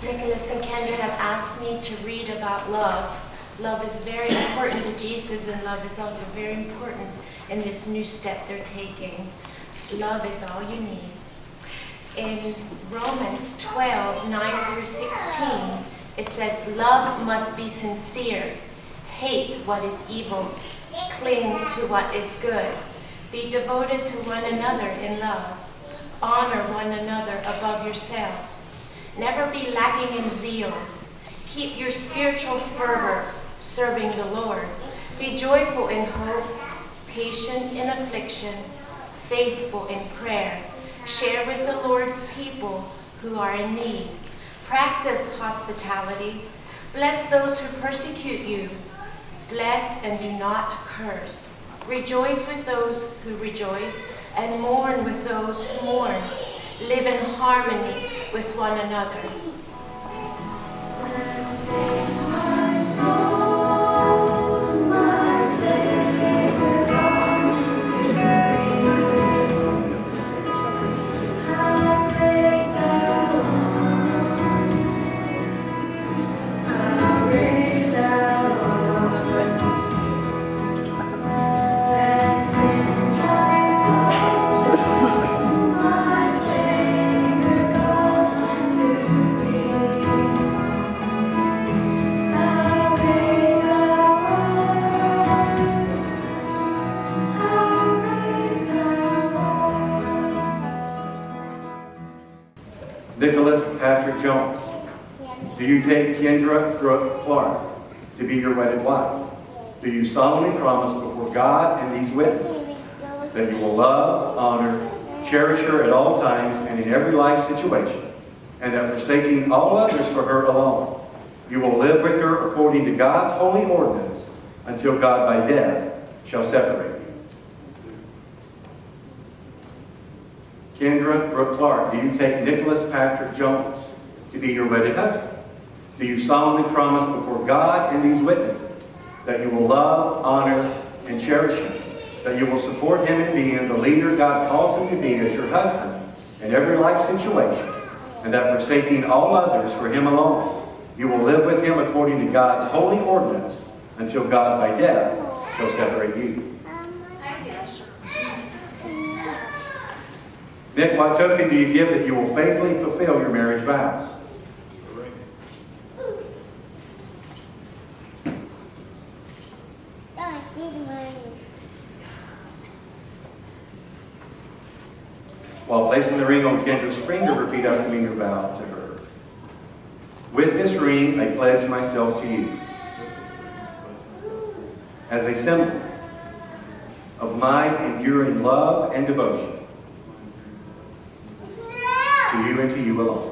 Nicholas and Kendra have asked me to read about love. Love is very important to Jesus, and love is also very important in this new step they're taking. Love is all you need. In Romans 12, 9 through 16, it says, love must be sincere. Hate what is evil. Cling to what is good. Be devoted to one another in love. Honor one another above yourselves. Never be lacking in zeal. Keep your spiritual fervor serving the Lord. Be joyful in hope, patient in affliction, faithful in prayer. Share with the Lord's people who are in need. Practice hospitality. Bless those who persecute you. Bless and do not curse. Rejoice with those who rejoice, and mourn with those who mourn. Live in harmony with one another. Nicholas Patrick Jones, do you take Kendra Brooke Clark to be your wedded wife? Do you solemnly promise before God and these witnesses that you will love, honor, cherish her at all times and in every life situation, and that forsaking all others for her alone, you will live with her according to God's holy ordinance until God by death shall separate you? Kendra Brooke Clark, do you take Nicholas Patrick Jones to be your wedded husband? Do you solemnly promise before God and these witnesses that you will love, honor, and cherish him, that you will support him in being the leader God calls him to be as your husband in every life situation, and that forsaking all others for him alone, you will live with him according to God's holy ordinance until God by death shall separate you? Nick, what token do you give that you will faithfully fulfill your marriage vows? While placing the ring on Kendra's finger, repeat after me your vow to her. With this ring, I pledge myself to you as a symbol of my enduring love and devotion to you and to you alone.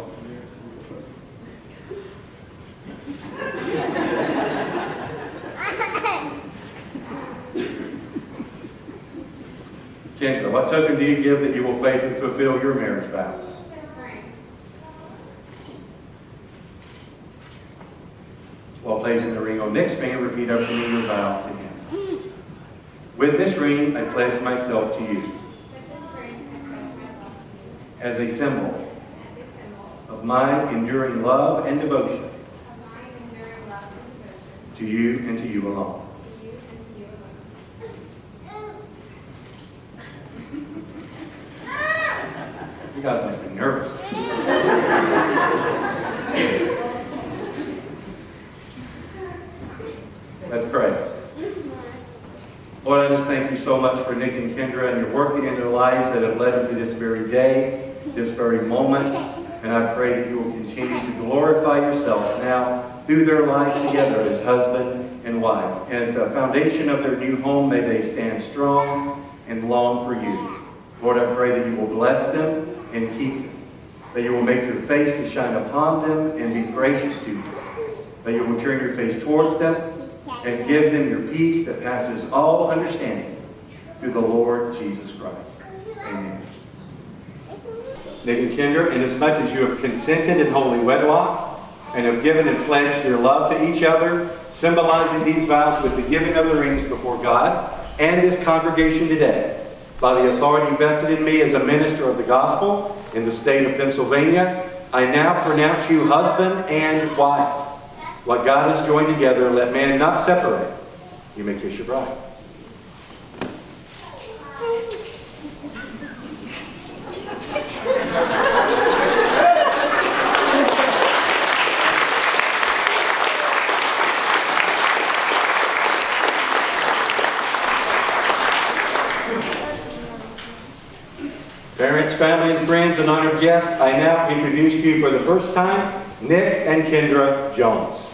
Kendra, what token do you give that you will faithfully fulfill your marriage vows? While placing the ring on Nick's finger, repeat after me your vow to him. With this ring, I pledge myself to you as a symbol of my enduring love and devotion to you and to you alone. You guys must be nervous. Let's pray. Lord, I just thank you so much for Nick and Kendra and your working in their lives that have led them to this very day, this very moment. And I pray that you will continue to glorify yourself now through their lives together as husband and wife. And at the foundation of their new home, may they stand strong and long for you. Lord, I pray that you will bless them and keep them. That you will make your face to shine upon them and be gracious to them. That you will turn your face towards them and give them your peace that passes all understanding through the Lord Jesus Christ. Amen. Nick and Kendra, inasmuch as you have consented in holy wedlock and have given and pledged your love to each other, symbolizing these vows with the giving of the rings before God and this congregation today, by the authority vested in me as a minister of the gospel in the state of Pennsylvania, I now pronounce you husband and wife. What God has joined together, let man not separate. You may kiss your bride. Parents, family, and friends, and honored guests, I now introduce to you for the first time, Nick and Kendra Jones.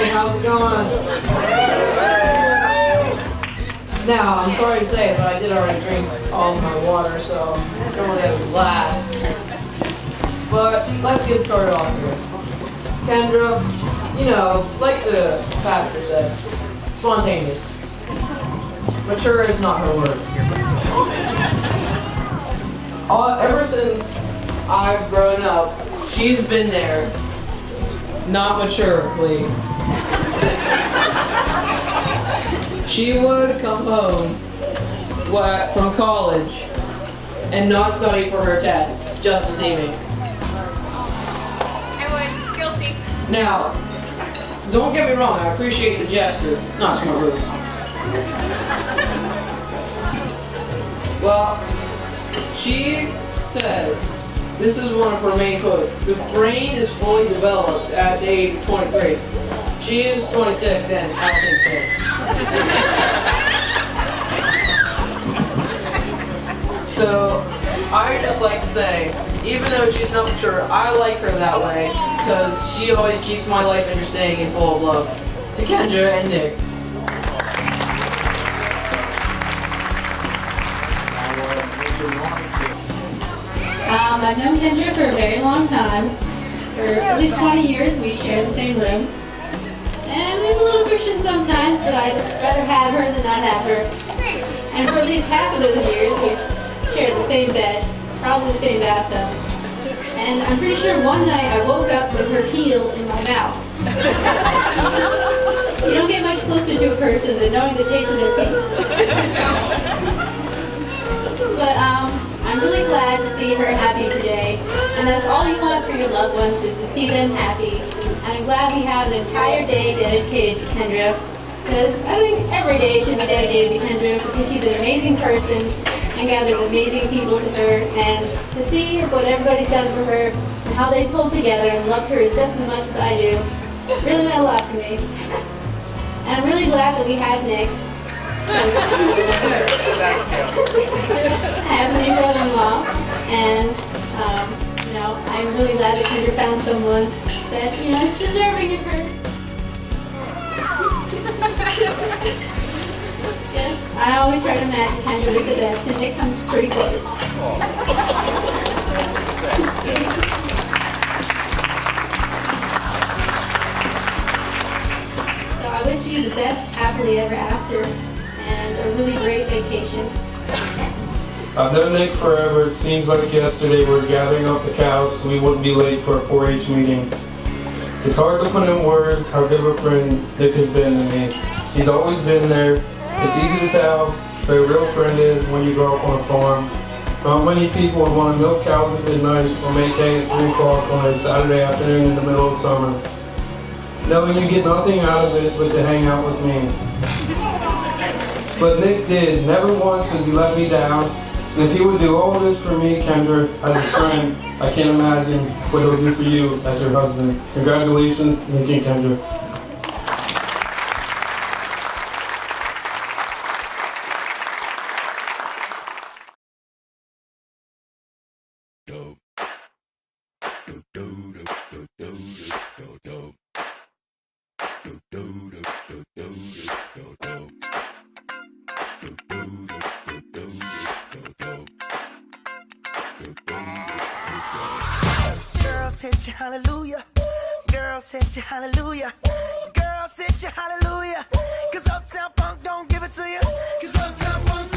How's it going? Now, I'm sorry to say it, but I did already drink all of my water, so I don't really have a glass. But let's get started off here. Kendra, you know, like the pastor said, spontaneous. Mature is not her word. Ever since I've grown up, she's been there, not maturely. She would come home from college and not study for her tests just to see me. I would. Guilty. Now, don't get me wrong, I appreciate the gesture, not smart move. Well, she says, this is one of her main quotes, the brain is fully developed at the age of 23. She is 26 and I think so. So, I just like to say, even though she's not mature, I like her that way because she always keeps my life interesting and full of love. To Kendra and Nick. I've known Kendra for a very long time. For at least 20 years, we share the same room. And there's a little friction sometimes, but I'd rather have her than not have her. And for at least half of those years, we shared the same bed, probably the same bathtub. And I'm pretty sure one night I woke up with her heel in my mouth. You don't get much closer to a person than knowing the taste of their feet. But I'm really glad to see her happy today. And that's all you want for your loved ones, is to see them happy. And I'm glad we have an entire day dedicated to Kendra, because I think every day should be dedicated to Kendra because she's an amazing person, and gathers amazing people to her, and to see what everybody's done for her and how they pulled together and loved her just as much as I do really meant a lot to me. And I'm really glad that we have Nick. I have a new brother-in-law, and I'm really glad that Kendra found someone that is deserving of her. Yeah, I always try to imagine Kendra with the best, and Nick comes pretty close. So I wish you the best happily ever after, and a really great vacation. I've known Nick forever. It seems like yesterday we were gathering up the cows so we wouldn't be late for a 4-H meeting. It's hard to put in words how good of a friend Nick has been to me. He's always been there. It's easy to tell who a real friend is when you grow up on a farm. Not many people would want to milk cows at midnight or make hay at 3 o'clock on a Saturday afternoon in the middle of summer, knowing you get nothing out of it but to hang out with me. But Nick did. Never once has he let me down. And if he would do all this for me, Kendra, as a friend, I can't imagine what he'll do for you as your husband. Congratulations, Nick and Kendra. Girls hit you hallelujah. Girls hit you hallelujah. Girls hit you hallelujah. 'Cause Uptown Funk don't give it to you. 'Cause Uptown Funk